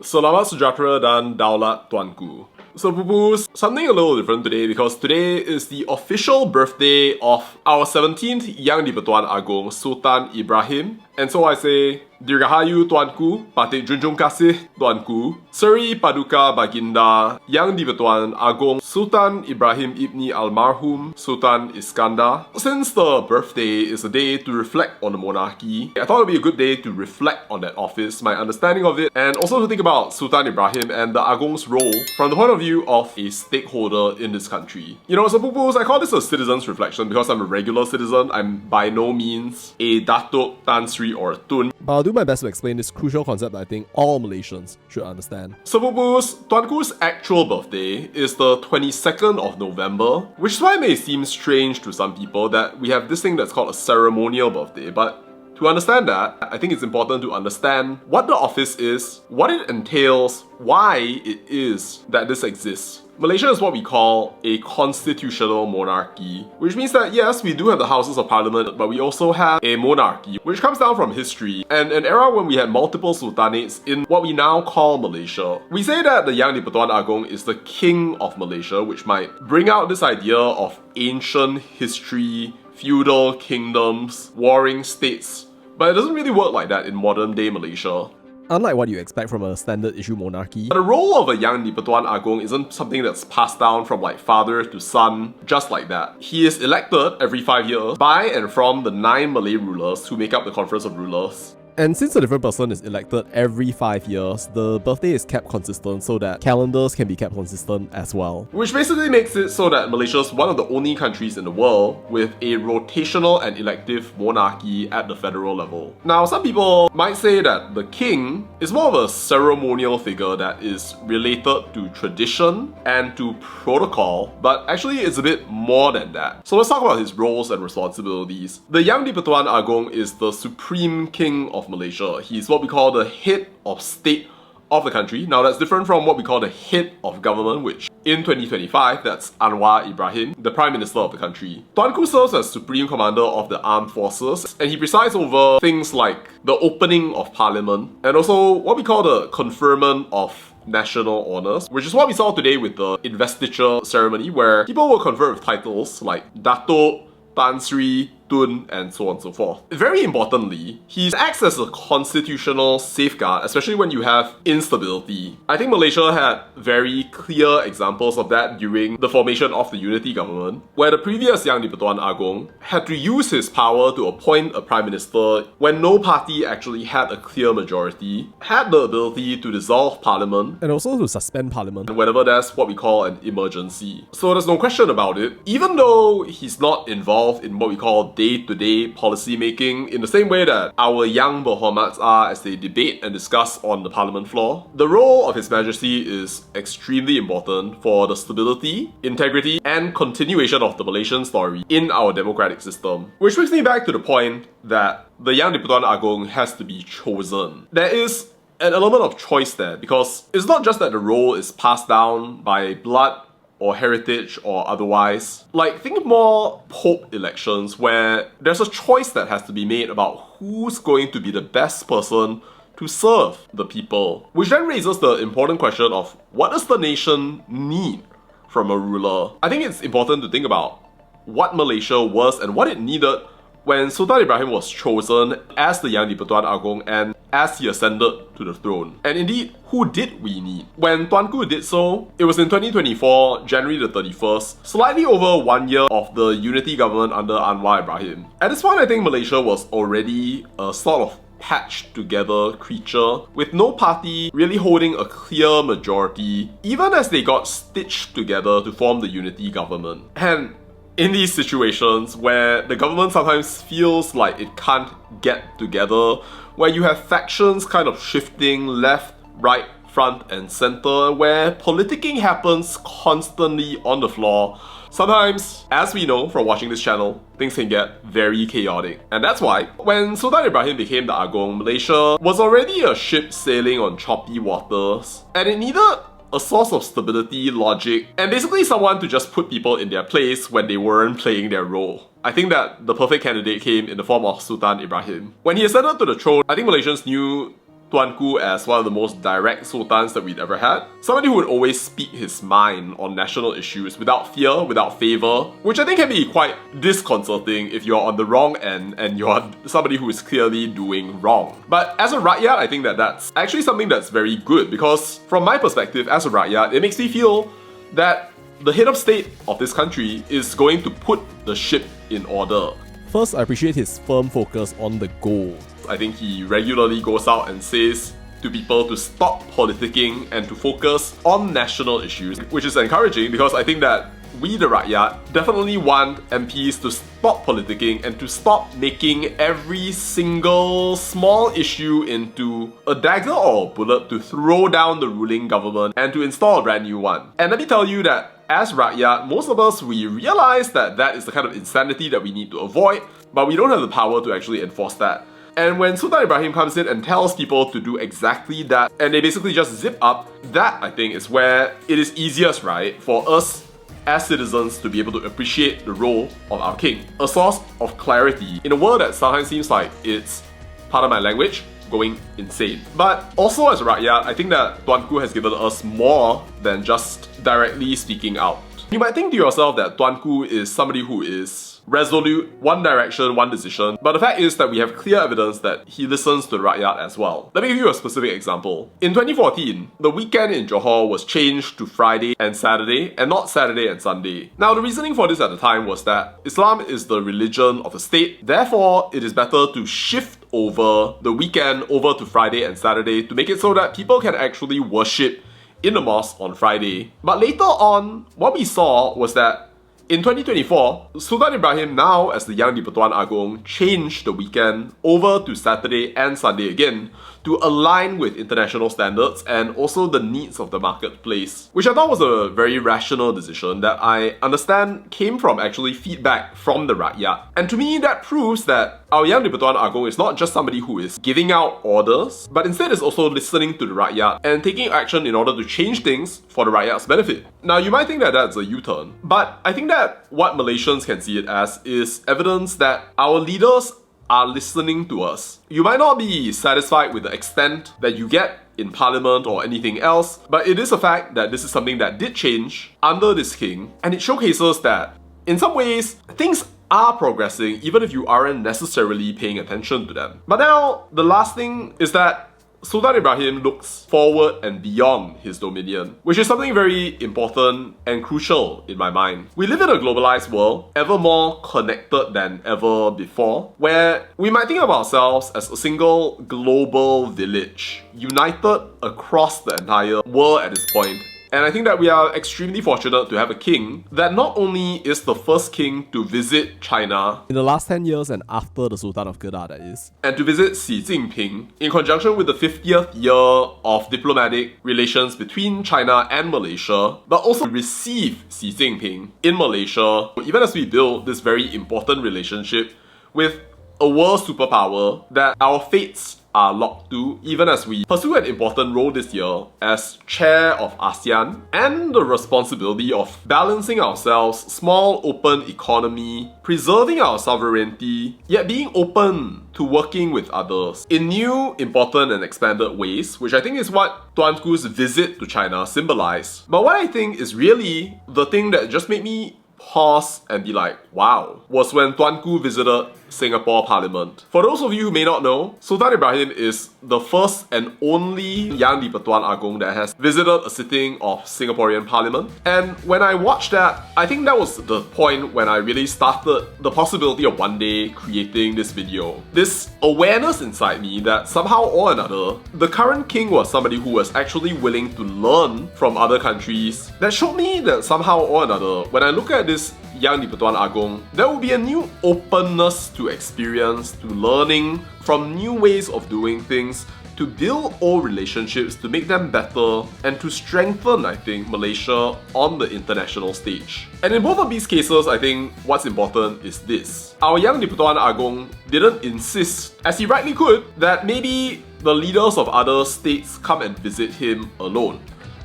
Selamat sejahtera dan daulat Tuanku. So Pupus, something a little different today because today is the official birthday of our 17th Yang di-Pertuan Agong, Sultan Ibrahim. And so I say, Dirgahayu Tuanku, Patik Junjung Kasih Tuanku, Seri Paduka Baginda, Yang di-Pertuan Agong, Sultan Ibrahim Ibni Almarhum, Sultan Iskandar. Since the birthday is a day to reflect on the monarchy, I thought it would be a good day to reflect on that office, my understanding of it, and also to think about Sultan Ibrahim and the Agong's role from the point of view of a stakeholder in this country. You know, so Pupus, I call this a citizen's reflection because I'm a regular citizen. I'm by no means a Datuk, Tan Sri, or a Tun. But I'll do my best to explain this crucial concept that I think all Malaysians should understand. So Pupus, Tuanku's actual birthday is the 22nd of November, which is why it may seem strange to some people that we have this thing that's called a ceremonial birthday, but to understand that, I think it's important to understand what the office is, what it entails, why it is that this exists. Malaysia is what we call a constitutional monarchy, which means that yes, we do have the houses of parliament, but we also have a monarchy, which comes down from history and an era when we had multiple sultanates in what we now call Malaysia. We say that the Yang di-Pertuan Agong is the king of Malaysia, which might bring out this idea of ancient history, feudal kingdoms, warring states, but it doesn't really work like that in modern day Malaysia. Unlike what you expect from a standard issue monarchy, the role of a Yang di-Pertuan Agong isn't something that's passed down from like father to son, just like that. He is elected every 5 years by and from the 9 Malay rulers who make up the Conference of Rulers. and since a different person is elected every 5 years, the birthday is kept consistent so that calendars can be kept consistent as well. Which basically makes it so that Malaysia is one of the only countries in the world with a rotational and elective monarchy at the federal level. Now, some people might say that the king is more of a ceremonial figure that is related to tradition and to protocol, but actually it's a bit more than that. So let's talk about his roles and responsibilities. The Yang di-Pertuan Agong is the supreme king of Malaysia. He's what we call the head of state of the country. Now that's different from what we call the head of government, which in 2025, that's Anwar Ibrahim, the Prime Minister of the country. Tuanku serves as Supreme Commander of the Armed Forces, and he presides over things like the opening of Parliament, and also what we call the conferment of national honours, which is what we saw today with the investiture ceremony, where people will confer with titles like Datuk, Tan Sri, Tun, and so on and so forth. Very importantly, he acts as a constitutional safeguard, especially when you have instability. I think Malaysia had very clear examples of that during the formation of the unity government, where the previous Yang di-Pertuan Agong had to use his power to appoint a prime minister when no party actually had a clear majority, had the ability to dissolve parliament, and also to suspend parliament whenever there's what we call an emergency. So there's no question about it. Even though he's not involved in what we call day-to-day policy making in the same way that our young Berhormats are as they debate and discuss on the parliament floor, the role of His Majesty is extremely important for the stability, integrity, and continuation of the Malaysian story in our democratic system. Which brings me back to the point that the Yang di-Pertuan Agong has to be chosen. There is an element of choice there because it's not just that the role is passed down by blood or heritage or otherwise. Like, think more Pope elections where there's a choice that has to be made about who's going to be the best person to serve the people. Which then raises the important question of what does the nation need from a ruler? I think it's important to think about what Malaysia was and what it needed when Sultan Ibrahim was chosen as the Yang di-Pertuan Agong and as he ascended to the throne. And indeed, who did we need? When Tuanku did so, it was in 2024, January the 31st, slightly over 1 year of the unity government under Anwar Ibrahim. At this point, I think Malaysia was already a sort of patched together creature with no party really holding a clear majority, even as they got stitched together to form the unity government. And in these situations where the government sometimes feels like it can't get together, where you have factions kind of shifting left, right, front and center, where politicking happens constantly on the floor, sometimes, as we know from watching this channel, things can get very chaotic. And that's why, when Sultan Ibrahim became the Agong, Malaysia was already a ship sailing on choppy waters, and it needed a source of stability, logic, and basically someone to just put people in their place when they weren't playing their role. I think that the perfect candidate came in the form of Sultan Ibrahim. When he ascended to the throne, I think Malaysians knew Tuanku as one of the most direct sultans that we'd ever had. Somebody who would always speak his mind on national issues without fear, without favour, which I think can be quite disconcerting if you're on the wrong end and you're somebody who is clearly doing wrong. But as a rakyat, I think that that's actually something that's very good, because from my perspective as a rakyat, it makes me feel that the head of state of this country is going to put the ship in order. First, I appreciate his firm focus on the goal. I think he regularly goes out and says to people to stop politicking and to focus on national issues, which is encouraging because I think that we, the rakyat, definitely want MPs to stop politicking and to stop making every single small issue into a dagger or a bullet to throw down the ruling government and to install a brand new one. And let me tell you that as rakyat, most of us, we realize that that is the kind of insanity that we need to avoid, but we don't have the power to actually enforce that. And when Sultan Ibrahim comes in and tells people to do exactly that, and they basically just zip up, that I think is where it is easiest, right, for us as citizens to be able to appreciate the role of our king. A source of clarity in a world that sometimes seems like it's, pardon my language, going insane. But also as a rakyat, I think that Tuanku has given us more than just directly speaking out. You might think to yourself that Tuanku is somebody who is resolute, one direction, one decision, but the fact is that we have clear evidence that he listens to the rakyat as well. Let me give you a specific example. In 2014, the weekend in Johor was changed to Friday and Saturday, and not Saturday and Sunday. Now, the reasoning for this at the time was that Islam is the religion of the state, therefore it is better to shift over the weekend over to Friday and Saturday to make it so that people can actually worship in the mosque on Friday. But later on, what we saw was that in 2024, Sultan Ibrahim, now as the young di-Pertuan Agong, changed the weekend over to Saturday and Sunday again to align with international standards and also the needs of the marketplace, which I thought was a very rational decision that I understand came from actually feedback from the rakyat. And to me, that proves that our young di-Pertuan Agong is not just somebody who is giving out orders, but instead is also listening to the rakyat and taking action in order to change things for the rakyat's benefit. Now, you might think that that's a U-turn, but I think that what Malaysians can see it as is evidence that our leaders are listening to us. You might not be satisfied with the extent that you get in parliament or anything else, but it is a fact that this is something that did change under this king, and it showcases that in some ways things are progressing even if you aren't necessarily paying attention to them. But now, the last thing is that Sultan Ibrahim looks forward and beyond his dominion, which is something very important and crucial in my mind. We live in a globalized world, ever more connected than ever before, where we might think of ourselves as a single global village, united across the entire world at this point. And I think that we are extremely fortunate to have a king that not only is the first king to visit China in the last 10 years and after the Sultan of Kedah, that is, and to visit Xi Jinping in conjunction with the 50th year of diplomatic relations between China and Malaysia, but also receive Xi Jinping in Malaysia, even as we build this very important relationship with a world superpower that our fates are locked to, even as we pursue an important role this year as chair of ASEAN and the responsibility of balancing ourselves, small open economy, preserving our sovereignty, yet being open to working with others in new, important and expanded ways, which I think is what Tuanku's visit to China symbolized. But what I think is really the thing that just made me pause and be like, wow, was when Tuanku visited Singapore Parliament. For those of you who may not know, Sultan Ibrahim is the first and only young di-Pertuan Agong that has visited a sitting of Singaporean Parliament. And when I watched that, I think that was the point when I really started the possibility of one day creating this video. This awareness inside me that somehow or another, the current king was somebody who was actually willing to learn from other countries. That showed me that somehow or another, when I look at this young di-Pertuan Agong, there will be a new openness to experience, to learning from new ways of doing things, to build old relationships, to make them better, and to strengthen, I think, Malaysia on the international stage. And in both of these cases, I think what's important is this. Our young di-Pertuan Agong didn't insist, as he rightly could, that maybe the leaders of other states come and visit him alone.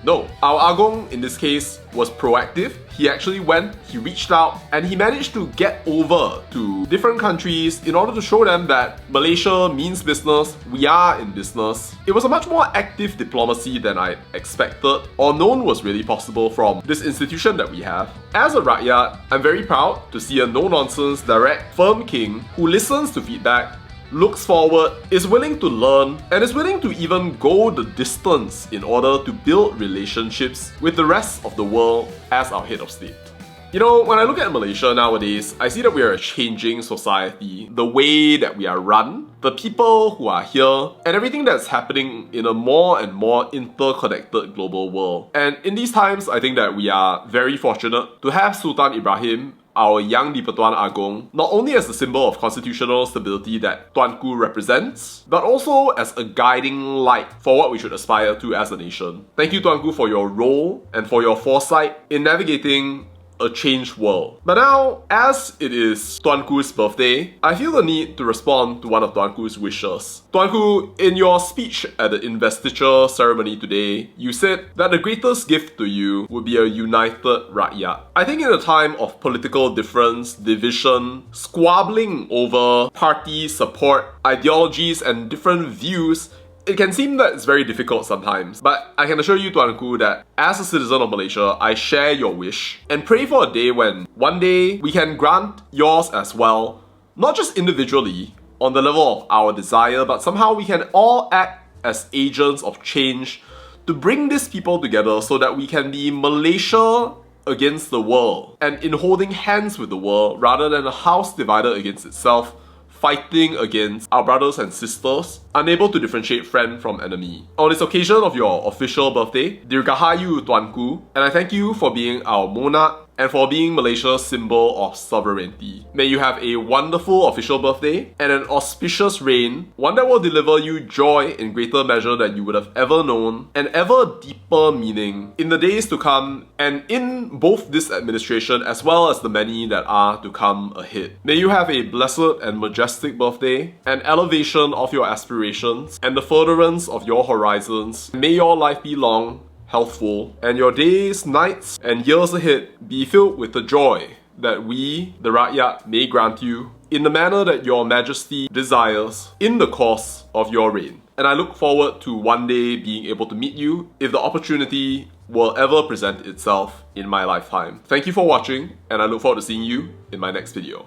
No, our Agong in this case was proactive. He actually went, he reached out, and he managed to get over to different countries in order to show them that Malaysia means business, we are in business. It was a much more active diplomacy than I expected or known was really possible from this institution that we have. As a rakyat, I'm very proud to see a no-nonsense, direct, firm king who listens to feedback, looks forward, is willing to learn, and is willing to even go the distance in order to build relationships with the rest of the world as our head of state. You know, when I look at Malaysia nowadays, I see that we are a changing society. The way that we are run, the people who are here, and everything that's happening in a more and more interconnected global world. And in these times, I think that we are very fortunate to have Sultan Ibrahim, our young di-Pertuan Agong, not only as a symbol of constitutional stability that Tuanku represents, but also as a guiding light for what we should aspire to as a nation. Thank you, Tuanku, for your role and for your foresight in navigating a changed world. But now, as it is Tuanku's birthday, I feel the need to respond to one of Tuanku's wishes. Tuanku, in your speech at the investiture ceremony today, you said that the greatest gift to you would be a united rakyat. I think in a time of political difference, division, squabbling over party support, ideologies, and different views, it can seem that it's very difficult sometimes, but I can assure you, Tuanku, that as a citizen of Malaysia, I share your wish and pray for a day when one day we can grant yours as well, not just individually on the level of our desire, but somehow we can all act as agents of change to bring these people together so that we can be Malaysia against the world, and in holding hands with the world rather than a house divided against itself, fighting against our brothers and sisters, unable to differentiate friend from enemy. On this occasion of your official birthday, Dirgahayu, Tuanku, and I thank you for being our monarch and for being Malaysia's symbol of sovereignty. May you have a wonderful official birthday and an auspicious reign, one that will deliver you joy in greater measure than you would have ever known, and ever deeper meaning in the days to come and in both this administration as well as the many that are to come ahead. May you have a blessed and majestic birthday, an elevation of your aspirations, and the furtherance of your horizons. May your life be long, healthful, and your days, nights, and years ahead be filled with the joy that we, the rakyat, may grant you in the manner that your majesty desires in the course of your reign. And I look forward to one day being able to meet you if the opportunity will ever present itself in my lifetime. Thank you for watching, and I look forward to seeing you in my next video.